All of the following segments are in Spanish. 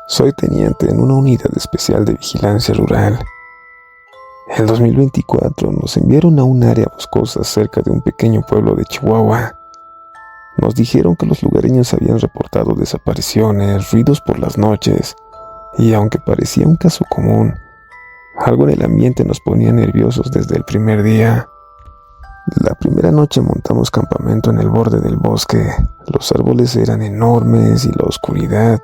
Soy teniente en una unidad especial de vigilancia rural. En 2024 nos enviaron a un área boscosa cerca de un pequeño pueblo de Chihuahua. Nos dijeron que los lugareños habían reportado desapariciones, ruidos por las noches, y aunque parecía un caso común, algo en el ambiente nos ponía nerviosos desde el primer día. La primera noche montamos campamento en el borde del bosque. Los árboles eran enormes y la oscuridad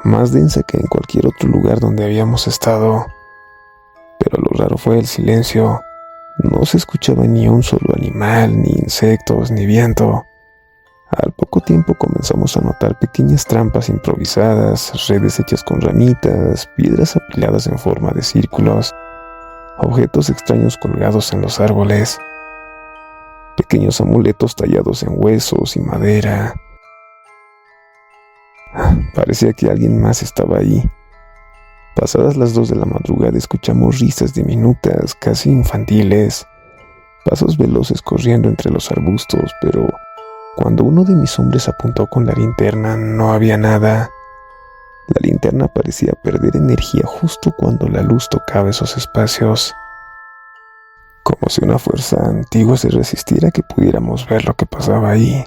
más densa que en cualquier otro lugar donde habíamos estado. Pero lo raro fue el silencio. No se escuchaba ni un solo animal, ni insectos, ni viento. Al poco tiempo comenzamos a notar pequeñas trampas improvisadas, redes hechas con ramitas, piedras apiladas en forma de círculos, objetos extraños colgados en los árboles, pequeños amuletos tallados en huesos y madera. Parecía que alguien más estaba ahí. Pasadas las 2 de la madrugada escuchamos risas diminutas, casi infantiles, pasos veloces corriendo entre los arbustos, pero cuando uno de mis hombres apuntó con la linterna, no había nada. La linterna parecía perder energía justo cuando la luz tocaba esos espacios, como si una fuerza antigua se resistiera a que pudiéramos ver lo que pasaba ahí.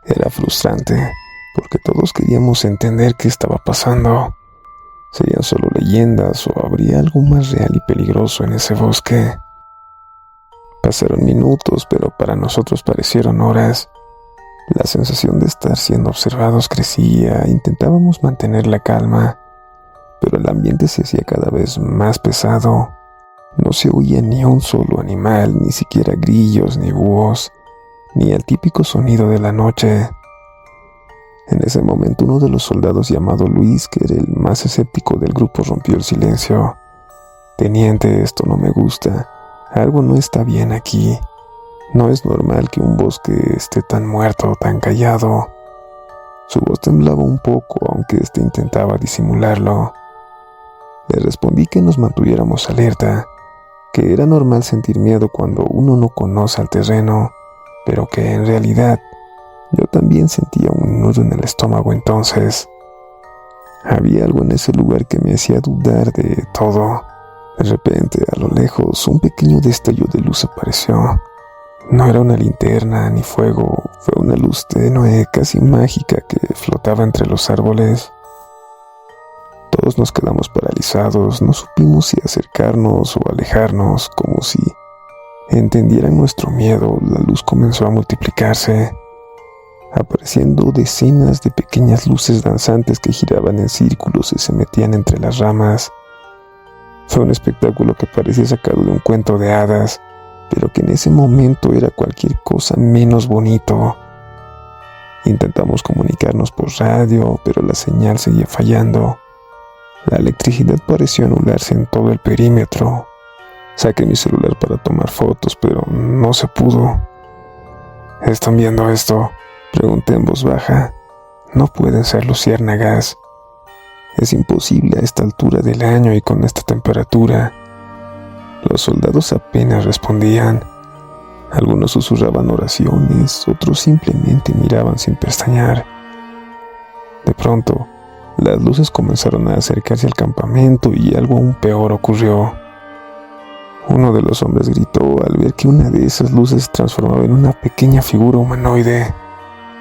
Era frustrante, porque todos queríamos entender qué estaba pasando. ¿Serían solo leyendas o habría algo más real y peligroso en ese bosque? Pasaron minutos, pero para nosotros parecieron horas. La sensación de estar siendo observados crecía. Intentábamos mantener la calma, pero el ambiente se hacía cada vez más pesado. No se oía ni un solo animal, ni siquiera grillos ni búhos, ni el típico sonido de la noche. En ese momento uno de los soldados llamado Luis, que era el más escéptico del grupo, rompió el silencio. «Teniente, esto no me gusta. Algo no está bien aquí. No es normal que un bosque esté tan muerto, tan callado». Su voz temblaba un poco, aunque intentaba disimularlo. Le respondí que nos mantuviéramos alerta, que era normal sentir miedo cuando uno no conoce el terreno, pero que en realidad yo también sentía un nudo en el estómago entonces. Había algo en ese lugar que me hacía dudar de todo. De repente, a lo lejos, un pequeño destello de luz apareció. No era una linterna ni fuego, fue una luz tenue, casi mágica, que flotaba entre los árboles. Todos nos quedamos paralizados, no supimos si acercarnos o alejarnos, como si entendieran nuestro miedo. La luz comenzó a multiplicarse, apareciendo decenas de pequeñas luces danzantes que giraban en círculos y se metían entre las ramas. Fue un espectáculo que parecía sacado de un cuento de hadas, pero que en ese momento era cualquier cosa menos bonito. Intentamos comunicarnos por radio, pero la señal seguía fallando. La electricidad pareció anularse en todo el perímetro. Saqué mi celular para tomar fotos, pero no se pudo. «¿Están viendo esto?», pregunté en voz baja. «No pueden ser luciérnagas. Es imposible a esta altura del año y con esta temperatura». Los soldados apenas respondían. Algunos susurraban oraciones, otros simplemente miraban sin pestañear. De pronto, las luces comenzaron a acercarse al campamento y algo aún peor ocurrió. Uno de los hombres gritó al ver que una de esas luces se transformaba en una pequeña figura humanoide,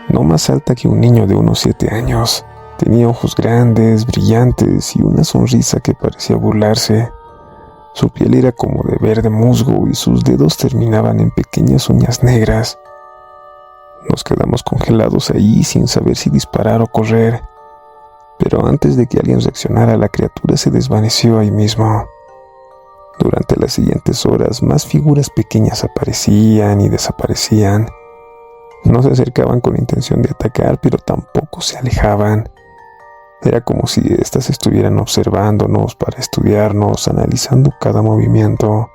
no más alta que un niño de unos 7 años. Tenía ojos grandes, brillantes y una sonrisa que parecía burlarse. Su piel era como de verde musgo y sus dedos terminaban en pequeñas uñas negras. Nos quedamos congelados ahí sin saber si disparar o correr. Pero antes de que alguien reaccionara, la criatura se desvaneció ahí mismo. Durante las siguientes horas, más figuras pequeñas aparecían y desaparecían. No se acercaban con intención de atacar, pero tampoco se alejaban. Era como si éstas estuvieran observándonos para estudiarnos, analizando cada movimiento.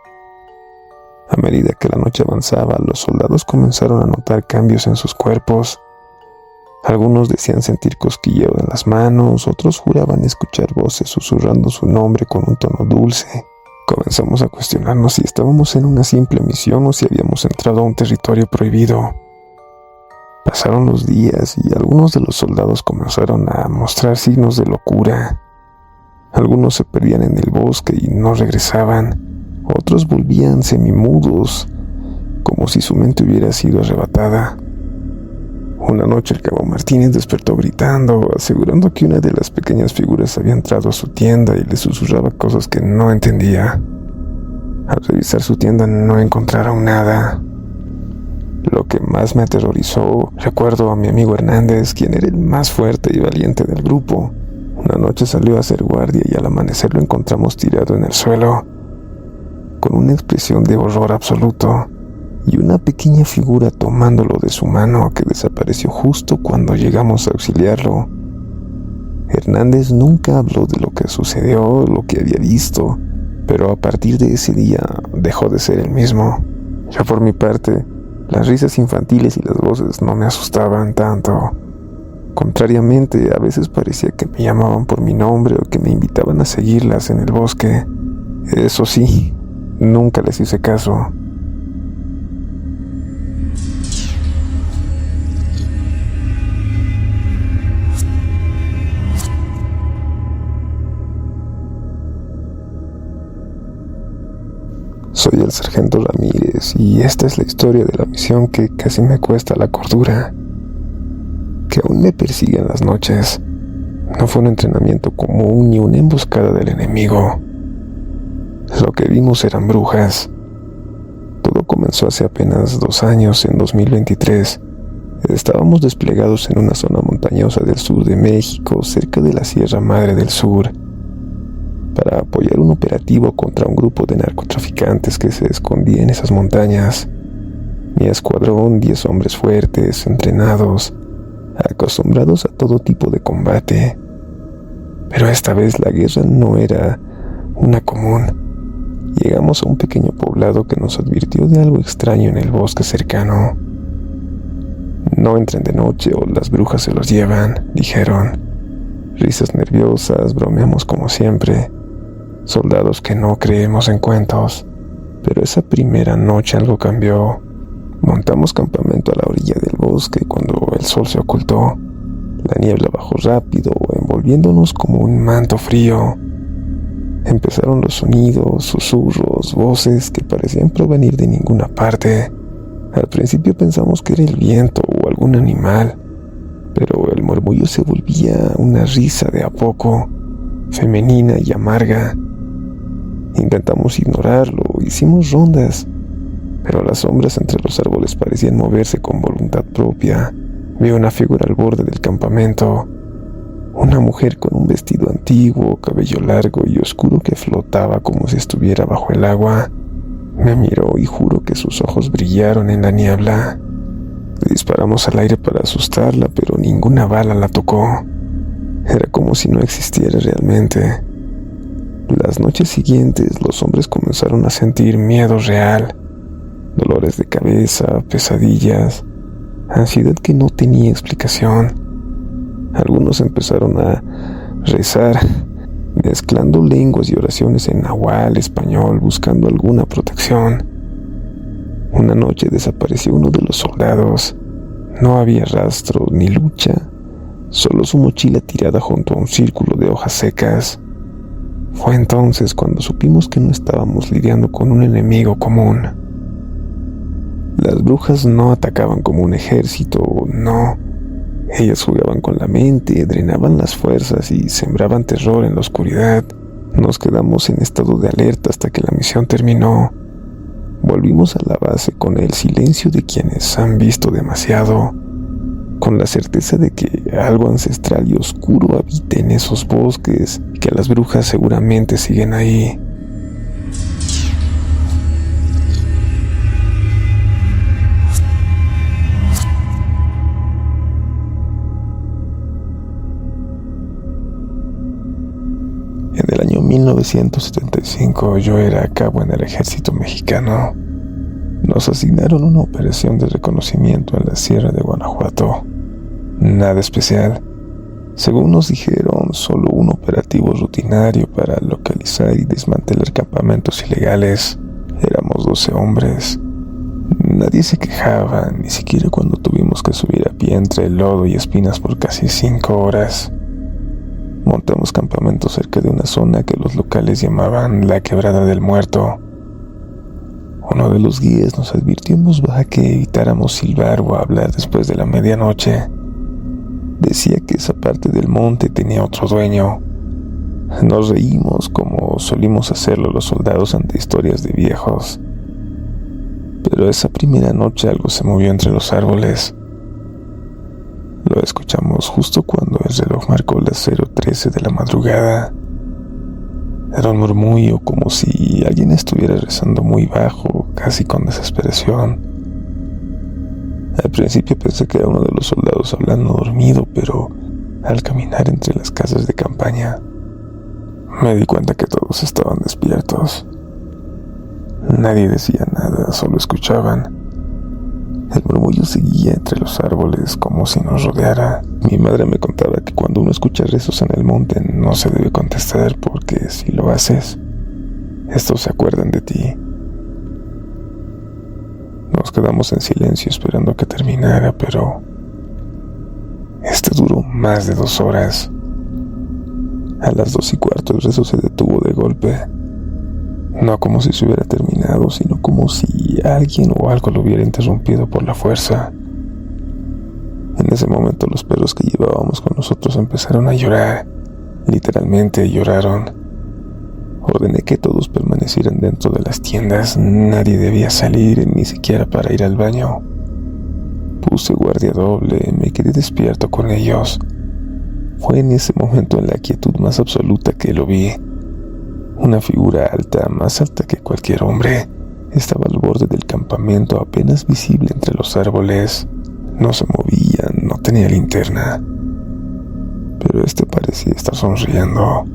A medida que la noche avanzaba, los soldados comenzaron a notar cambios en sus cuerpos. Algunos decían sentir cosquilleo en las manos, otros juraban escuchar voces susurrando su nombre con un tono dulce. Comenzamos a cuestionarnos si estábamos en una simple misión o si habíamos entrado a un territorio prohibido. Pasaron los días y algunos de los soldados comenzaron a mostrar signos de locura. Algunos se perdían en el bosque y no regresaban. Otros volvían semimudos, como si su mente hubiera sido arrebatada. Una noche el cabo Martínez despertó gritando, asegurando que una de las pequeñas figuras había entrado a su tienda y le susurraba cosas que no entendía. Al revisar su tienda no encontraron nada. Lo que más me aterrorizó, recuerdo a mi amigo Hernández, quien era el más fuerte y valiente del grupo. Una noche salió a hacer guardia y al amanecer lo encontramos tirado en el suelo, con una expresión de horror absoluto y una pequeña figura tomándolo de su mano que desapareció justo cuando llegamos a auxiliarlo. Hernández nunca habló de lo que sucedió, lo que había visto, pero a partir de ese día dejó de ser el mismo. Yo por mi parte, las risas infantiles y las voces no me asustaban tanto. Contrariamente, a veces parecía que me llamaban por mi nombre o que me invitaban a seguirlas en el bosque. Eso sí, nunca les hice caso. Soy el sargento Ramírez y esta es la historia de la misión que casi me cuesta la cordura, que aún me persigue en las noches. No fue un entrenamiento común ni una emboscada del enemigo. Lo que vimos eran brujas. Todo comenzó hace apenas 2 años, en 2023. Estábamos desplegados en una zona montañosa del sur de México, cerca de la Sierra Madre del Sur, para apoyar un operativo contra un grupo de narcotraficantes que se escondía en esas montañas. Mi escuadrón, 10 hombres fuertes, entrenados, acostumbrados a todo tipo de combate. Pero esta vez la guerra no era una común. Llegamos a un pequeño poblado que nos advirtió de algo extraño en el bosque cercano. No entren de noche o las brujas se los llevan, dijeron. Risas nerviosas, bromeamos como siempre. Soldados que no creemos en cuentos. Pero esa primera noche algo cambió. Montamos campamento a la orilla del bosque cuando el sol se ocultó. La niebla bajó rápido, envolviéndonos como un manto frío. Empezaron los sonidos, susurros, voces que parecían provenir de ninguna parte. Al principio pensamos que era el viento o algún animal, pero el murmullo se volvía una risa de a poco, femenina y amarga. Intentamos ignorarlo, hicimos rondas, pero las sombras entre los árboles parecían moverse con voluntad propia. Vi una figura al borde del campamento, una mujer con un vestido antiguo, cabello largo y oscuro que flotaba como si estuviera bajo el agua. Me miró y juro que sus ojos brillaron en la niebla. Disparamos al aire para asustarla, pero ninguna bala la tocó. Era como si no existiera realmente. Las noches siguientes, los hombres comenzaron a sentir miedo real, dolores de cabeza, pesadillas, ansiedad que no tenía explicación. Algunos empezaron a rezar, mezclando lenguas y oraciones en nahual, español, buscando alguna protección. Una noche desapareció uno de los soldados. No había rastro ni lucha, solo su mochila tirada junto a un círculo de hojas secas. Fue entonces cuando supimos que no estábamos lidiando con un enemigo común. Las brujas no atacaban como un ejército, no. Ellas jugaban con la mente, drenaban las fuerzas y sembraban terror en la oscuridad. Nos quedamos en estado de alerta hasta que la misión terminó. Volvimos a la base con el silencio de quienes han visto demasiado, con la certeza de que algo ancestral y oscuro habita en esos bosques y que las brujas seguramente siguen ahí. En el año 1975 yo era cabo en el ejército mexicano. Nos asignaron una operación de reconocimiento en la Sierra de Guanajuato. Nada especial. Según nos dijeron, solo un operativo rutinario para localizar y desmantelar campamentos ilegales. Éramos 12 hombres. Nadie se quejaba, ni siquiera cuando tuvimos que subir a pie entre el lodo y espinas por casi 5 horas. Montamos campamento cerca de una zona que los locales llamaban la Quebrada del Muerto. Uno de los guías nos advirtió en voz baja que evitáramos silbar o hablar después de la medianoche. Decía que esa parte del monte tenía otro dueño. Nos reímos como solimos hacerlo los soldados ante historias de viejos. Pero esa primera noche algo se movió entre los árboles. Lo escuchamos justo cuando el reloj marcó las 0:13 de la madrugada. Era un murmullo como si alguien estuviera rezando muy bajo, casi con desesperación. Al principio pensé que era uno de los soldados hablando dormido, pero al caminar entre las casas de campaña, me di cuenta que todos estaban despiertos. Nadie decía nada, solo escuchaban. El murmullo seguía entre los árboles como si nos rodeara. Mi madre me contaba que cuando uno escucha rezos en el monte no se debe contestar porque si lo haces, estos se acuerdan de ti. Nos quedamos en silencio esperando que terminara, pero este duró más de 2 horas. A las 2:15 el rezo se detuvo de golpe. No como si se hubiera terminado, sino como si alguien o algo lo hubiera interrumpido por la fuerza. En ese momento los perros que llevábamos con nosotros empezaron a llorar. Literalmente lloraron. Ordené que todos permanecieran dentro de las tiendas. Nadie debía salir, ni siquiera para ir al baño. Puse guardia doble, me quedé despierto con ellos. Fue en ese momento, en la quietud más absoluta, que lo vi. Una figura alta, más alta que cualquier hombre, estaba al borde del campamento, apenas visible entre los árboles. No se movía, no tenía linterna, pero parecía estar sonriendo.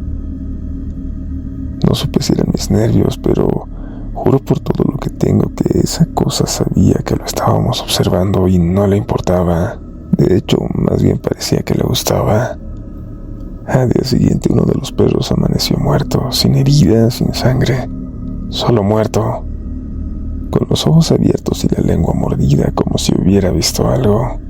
No supe si eran mis nervios, pero juro por todo lo que tengo que esa cosa sabía que lo estábamos observando y no le importaba. De hecho, más bien parecía que le gustaba. Al día siguiente uno de los perros amaneció muerto, sin heridas, sin sangre, solo muerto, con los ojos abiertos y la lengua mordida como si hubiera visto algo.